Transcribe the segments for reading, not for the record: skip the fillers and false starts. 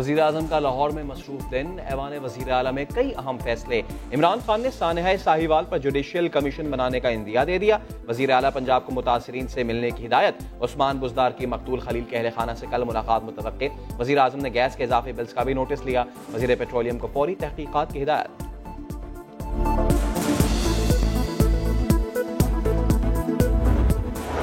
वज़ीर आज़म का लाहौर में मसरूफ दिन, ऐवान वज़ीर आला में कई अहम फैसले। इमरान खान ने सानहा साहिवाल पर जुडिशियल कमीशन बनाने का इंदिया दे दिया। वज़ीर आला पंजाब को मुतासरीन से मिलने की हिदायत। उस्मान बुज़दार की मकतूल खलील के अहले खाना से कल मुलाकात मुतवक्के। वज़ीर आज़म ने गैस के इजाफी बिल्स का भी नोटिस लिया। वज़ीर पेट्रोलियम को फौरी तहकीकात की हिदायत।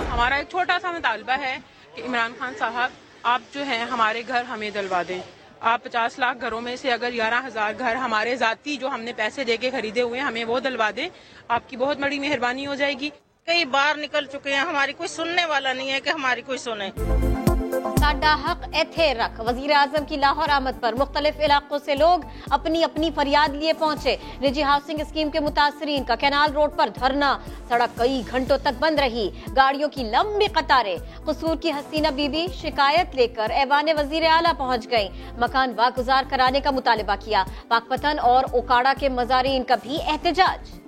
हमारा एक छोटा सा मुतालबा है कि इमरान खान साहब, आप जो हैं हमारे घर हमें दिलवा दें। आप 50 लाख घरों में से अगर 11,000 घर हमारे जाती जो हमने पैसे देके खरीदे हुए हैं हमें वो दिलवा दें, आपकी बहुत बड़ी मेहरबानी हो जाएगी। कई बार निकल चुके हैं, हमारी कोई सुनने वाला नहीं है कि हमारी कोई सुने। साडा हक एथे रख। वजीर आजम की लाहौर आमद पर मुख्तलिफ इलाकों से लोग अपनी अपनी फरियाद लिए पहुंचे। निजी हाउसिंग स्कीम के मुतासरीन का कैनाल रोड पर धरना, सड़क कई घंटों तक बंद रही, गाड़ियों की लंबी कतारें। कसूर की हसीना बीबी शिकायत लेकर ऐवान वजीर आला पहुंच गई। मकान वागुजार कराने का मुतालबा किया। पाकपतन और ओकाड़ा के मज़ारीन का भी एहतजाज।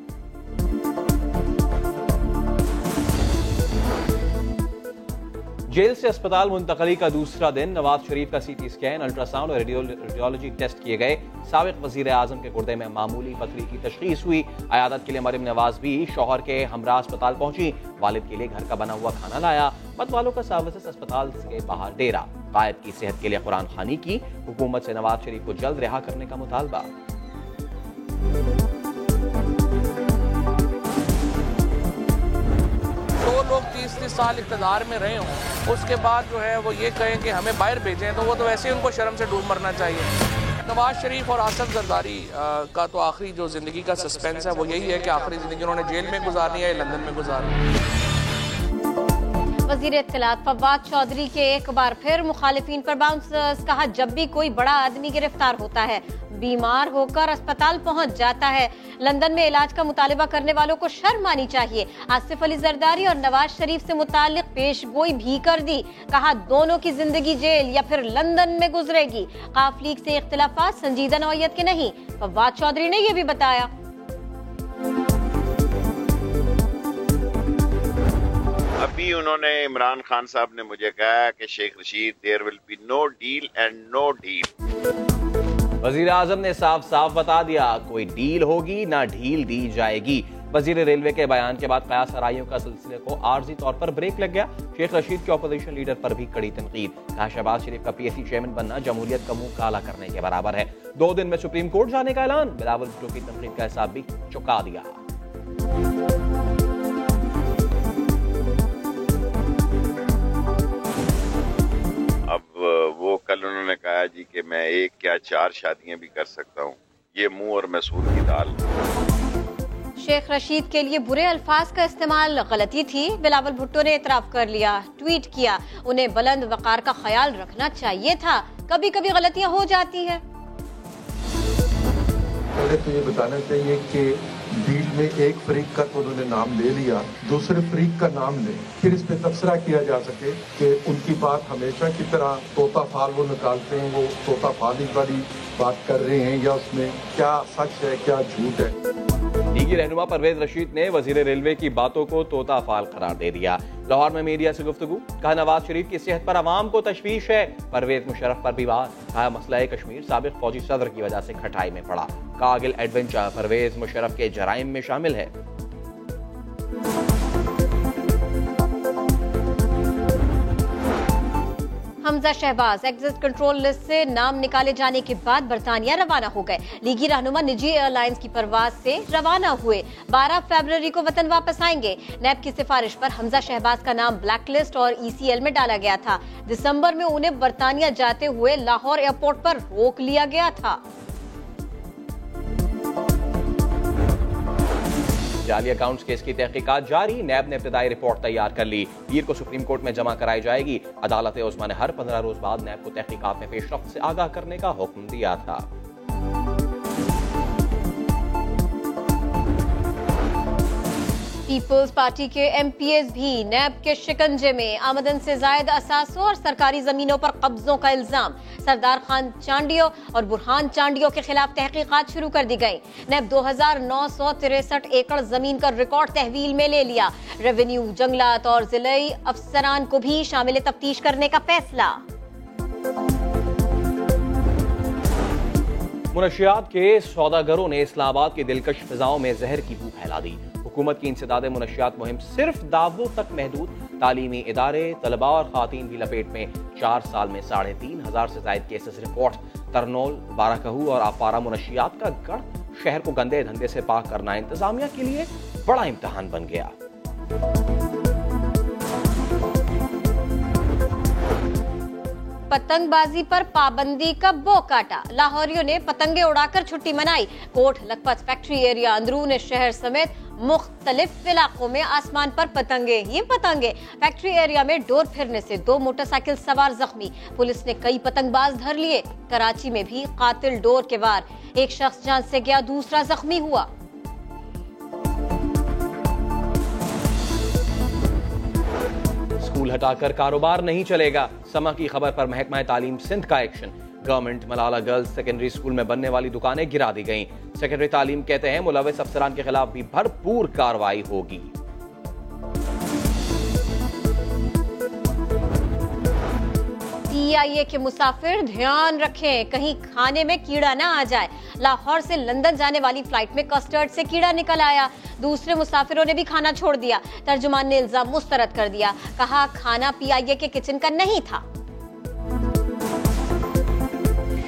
जेल से अस्पताल मुंतकली का दूसरा दिन। नवाज शरीफ का सीटी स्कैन, अल्ट्रासाउंड और रेडियोलॉजी टेस्ट किए गए। साबिक वजीर आजम के गुर्दे में मामूली पथरी की तशखीस हुई। अयादत के लिए मरियम नवाज भी शौहर के हमरा अस्पताल पहुंची। वालिद के लिए घर का बना हुआ खाना लाया। मत वालों का सर्विसेज अस्पताल के बाहर डेरा। कायद की सेहत के लिए कुरान खानी की। हुकूमत से नवाज शरीफ को जल्द रिहा करने का मुतालबा। तो लोग 30-30 साल इक़्तिदार में रहे हों, उसके बाद जो है वो ये कहें कि हमें बाहर भेजें, तो वो तो वैसे ही उनको शर्म से डूब मरना चाहिए। नवाज शरीफ और आसफ जरदारी का तो आखिरी जो ज़िंदगी का सस्पेंस है वो यही है कि आखिरी ज़िंदगी उन्होंने जेल में गुजारनी है या लंदन में गुजारनी है। वज़ीर इत्तलात फवाद चौधरी के एक बार फिर मुखालिफिन पर बाउंस। कहा, जब भी कोई बड़ा आदमी गिरफ्तार होता है, बीमार होकर अस्पताल पहुंच जाता है, लंदन में इलाज का मुतालिबा करने वालों को शर्म आनी चाहिए। आसिफ अली जरदारी और नवाज शरीफ से मुतालिक पेशगोई भी कर दी। कहा, दोनों की जिंदगी जेल या फिर लंदन में गुजरेगी। काफ लीग से इख्तिलाफात संजीदा नौयत के नहीं, फवाद चौधरी ने यह भी बताया। अभी उन्होंने, इमरान खान साहब ने मुझे कहा कि Sheikh Rashid, there will be no deal and no deal. वजीर आजम ने साफ साफ बता दिया, कोई डील होगी ना ढील दी जाएगी। वजीर रेलवे के बयान के बाद कयास आराइयों का सिलसिले को आर्जी तौर पर ब्रेक लग गया। शेख रशीद के अपोजिशन लीडर पर भी कड़ी तनकीद। कहा, शहबाज शरीफ का पीएसी चेयरमैन बनना जमहूरियत का मुंह काला करने के बराबर है। 2 दिन में सुप्रीम कोर्ट जाने का ऐलान। बिलावल भुट्टो की तनकीद का हिसाब भी चुका दिया। वो कल उन्होंने कहा जी कि मैं 1 या 4 शादियां भी कर सकता हूँ। ये मुंह और मैसूर की दाल। शेख रशीद के लिए बुरे अल्फाज का इस्तेमाल गलती थी। बिलावल भुट्टो ने इतराफ कर लिया, ट्वीट किया, उन्हें बुलंद वकार का ख्याल रखना चाहिए था, कभी कभी गलतियां हो जाती है। पहले तो ये बताना चाहिए कि बीच में एक फरीक का तो उन्होंने नाम ले लिया, दूसरे फरीक का नाम ले, फिर इस पे तबसरा किया जा सके कि उनकी बात हमेशा की तरह तोता फाल वो निकालते हैं, वो तोता फाल वाली बात कर रहे हैं या उसमें क्या सच है क्या झूठ है। लीगी रहनुमा परवेज रशीद ने वजीर रेलवे की बातों को तोता फाल करार दे दिया। लाहौर में मीडिया से गुफ्तगू। कहा, नवाज शरीफ की सेहत पर अवाम को तशवीश है। परवेज मुशर्रफ पर भी बात। कहा, मसला कश्मीर साबिक फौजी सदर की वजह से खटाई में पड़ा। कारगिल एडवेंचर परवेज मुशर्रफ के जराइम में शामिल है। Hamza Shahbaz exit control list से नाम निकाले जाने के बाद बरतानिया रवाना हो गए। लीगी रहनुमा निजी एयरलाइंस की परवाज से रवाना हुए। 12 फरवरी को वतन वापस आएंगे। नैब की सिफारिश पर हमजा शहबाज का नाम ब्लैकलिस्ट और ECL में डाला गया था। दिसंबर में उन्हें बरतानिया जाते हुए लाहौर एयरपोर्ट पर रोक लिया गया था। जाली अकाउंट्स केस की तहकीकात जारी। नैब ने इब्तदाई रिपोर्ट तैयार कर ली। पीर को सुप्रीम कोर्ट में जमा कराई जाएगी। अदालत उस्मा ने हर 15 रोज बाद नैब को तहकीकात में पेशरफ्त से आगाह करने का हुक्म दिया था। पीपल्स पार्टी के MPs भी नैब के शिकंजे में। आमदन से जायद असासों और सरकारी जमीनों पर कब्जों का इल्जाम। सरदार खान चांडियो और बुरहान चांडियो के खिलाफ तहकीकात शुरू कर दी गई। नैब 2963 एकड़ जमीन का रिकॉर्ड तहवील में ले लिया। रेवेन्यू, जंगलात और जिलाई अफसरान को भी शामिल तफ्तीश करने का फैसला। मुनशियात के सौदागरों ने इस्लामाबाद की दिलकश फिजाओं में जहर की बू फैला दी। हुकूमत की इंसदाद मुनशियात मुहिम सिर्फ दावों तक महदूद। तालीमी इदारे, तलबा और खातीन भी लपेट में। 4 साल में 3,500 से ज्यादा केसेस रिपोर्ट। तरनोल, बाराकहू और आफारा मुनशियात का गढ़। शहर को गंदे धंधे से पाक करना इंतजामिया के लिए बड़ा इम्तिहान बन गया। पतंगबाजी पर पाबंदी का बो काटा। लाहौरियों ने पतंगे उड़ाकर छुट्टी मनाई। कोट लखपत फैक्ट्री एरिया, अंदरून शहर समेत मुख्तलिफ इलाकों में आसमान पर पतंगे ही पतंगे। फैक्ट्री एरिया में डोर फिरने से 2 मोटरसाइकिल सवार जख्मी। पुलिस ने कई पतंगबाज धर लिए। कराची में भी कातिल डोर के वार। एक शख्स जान से गया, दूसरा जख्मी हुआ। स्कूल हटाकर कारोबार नहीं चलेगा। समा की खबर पर महकमा तालीम सिंध का action. Government Malala girls secondary school में बनने वाली दुकानें गिरा दी गईं। सेक्रेटरी तालीम कहते हैं मुलविस अफसरान के खिलाफ भी भरपूर कार्रवाई होगी। PIA के मुसाफिर ध्यान रखें, कहीं खाने में कीड़ा ना आ जाए। लाहौर से लंदन जाने वाली फ्लाइट में कस्टर्ड से कीड़ा निकल आया। दूसरे मुसाफिरों ने भी खाना छोड़ दिया। तर्जुमान ने इल्जाम मुस्तरद कर दिया। कहा खाना PIA के किचन का नहीं था।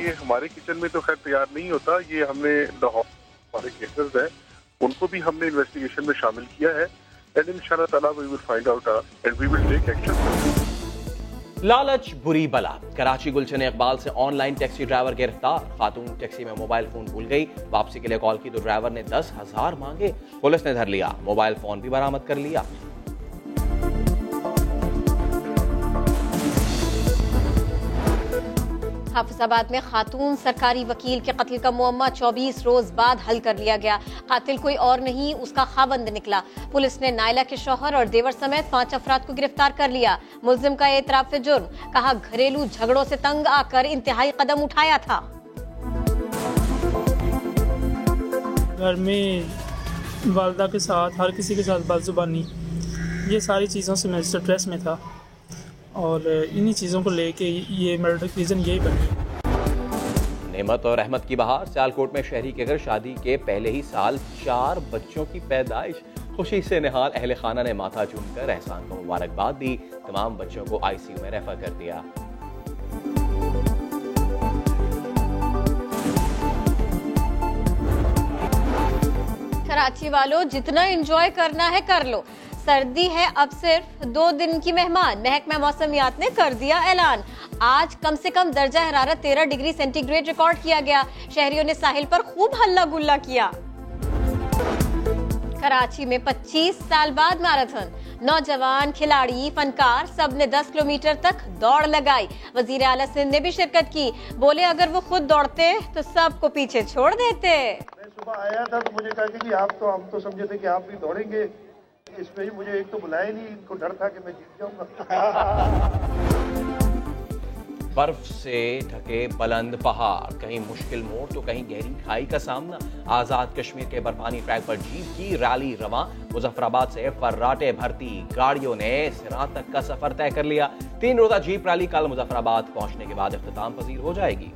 ये हमारे किचन में तो खैर तैयार नहीं होता। ये हमने लाहौर हमारे केसेस हैं, उनको भी हमने इन्वेस्टिगेशन में शामिल किया है। एंड इंशाअल्लाह ताला we will find out and we will take action. लालच बुरी बला। कराची गुलशन इकबाल से ऑनलाइन टैक्सी ड्राइवर गिरफ्तार। खातून टैक्सी में मोबाइल फोन भूल गई। वापसी के लिए कॉल की तो ड्राइवर ने 10,000 मांगे। पुलिस ने धर लिया। मोबाइल फोन भी बरामद कर लिया। हाफिजाबाद में खातून सरकारी वकील के कत्ल का मुअम्मा 24 रोज बाद हल कर लिया गया। कातिल कोई और नहीं, उसका खावंद निकला। पुलिस ने नायला के शौहर और देवर समेत 5 अफराद को गिरफ्तार कर लिया। मुल्जिम का एतराफ जुर्म। कहा घरेलू झगड़ों से तंग आकर इंतहाई कदम उठाया था। घर में वालदा के साथ, हर किसी के साथ बदजुबानी, ये सारी चीज़ों से मैं स्ट्रेस में था और इन्हीं चीज़ों को लेके ये मर्डर की रीज़न यही बनी। नेमत और रहमत की बहार। सियालकोट में शहरी के घर शादी के पहले ही साल 4 बच्चों की पैदाइश। खुशी से निहाल अहले खाना ने माथा चूमकर एहसान को मुबारकबाद दी। तमाम बच्चों को ICU में रेफर कर दिया। कराची वालों, जितना एंजॉय करना है कर लो। सर्दी है अब सिर्फ 2 दिन की मेहमान। महकमा मौसमियात ने कर दिया ऐलान। आज कम से कम दर्जा हरारत 13 डिग्री सेंटीग्रेड रिकॉर्ड किया गया। शहरियों ने साहिल पर खूब हल्ला गुल्ला किया। कराची में 25 साल बाद मैराथन। नौजवान, खिलाड़ी, फनकार सब ने 10 किलोमीटर तक दौड़ लगाई। वजीर आला सिंध ने भी शिरकत की। बोले अगर वो खुद दौड़ते तो सबको पीछे छोड़ देते। मैं सुबह आया था तो मुझे कहा कि हम तो समझे थे कि आप भी दौड़ेंगे। इसमें मुझे एक तो बुलाया नहीं, इनको डर था कि मैं जीत जाऊंगा। बर्फ से ढके बुलंद पहाड़, कहीं मुश्किल मोड़ तो कहीं गहरी खाई का सामना। आजाद कश्मीर के बर्फानी ट्रैक पर जीप की रैली रवां। मुजफ्फराबाद से फर्राटे भरती गाड़ियों ने सिरात तक का सफर तय कर लिया। 3 रोजा जीप रैली कल मुजफ्फराबाद पहुंचने के बाद इख्तिताम पजीर हो जाएगी।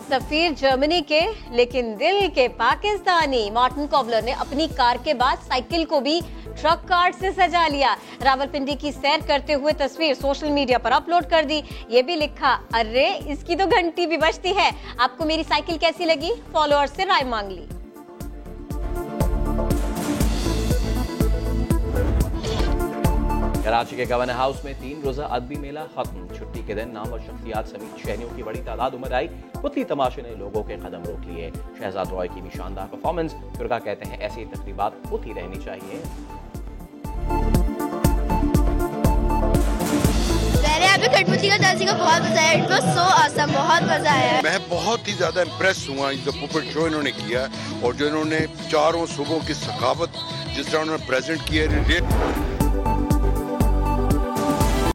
सफीर जर्मनी के लेकिन दिल के पाकिस्तानी। मार्टिन कॉबलर ने अपनी कार के बाद साइकिल को भी ट्रक कार्ड से सजा लिया। रावलपिंडी की सैर करते हुए तस्वीर सोशल मीडिया पर अपलोड कर दी। ये भी लिखा, अरे इसकी तो घंटी भी बजती है। आपको मेरी साइकिल कैसी लगी? फॉलोअर्स से राय मांग ली। कराची के गवर्नर हाउस में 3 रोजा अदबी मेला खत्म। छुट्टी के दिन नाम और शख्सियात समेत शहरियों की बड़ी तादाद उमड़ आई। पुतली तमाशे ने लोगों के कदम रोक लिए। शहजाद रॉय की भी शानदार परफॉर्मेंस। शुरा कहते हैं ऐसी तकरीबात होती रहनी चाहिए। खटमुची का दासी का बहुत मजा आया। इट वाज सो ऑसम, बहुत मजा आया। मैं बहुत ही ज्यादा इम्प्रेस हुआ जो पुपेट शो इन्होंने किया और जो इन्होंने चारों सूबों की सकावत जिस तरह उन्होंने प्रेजेंट किया।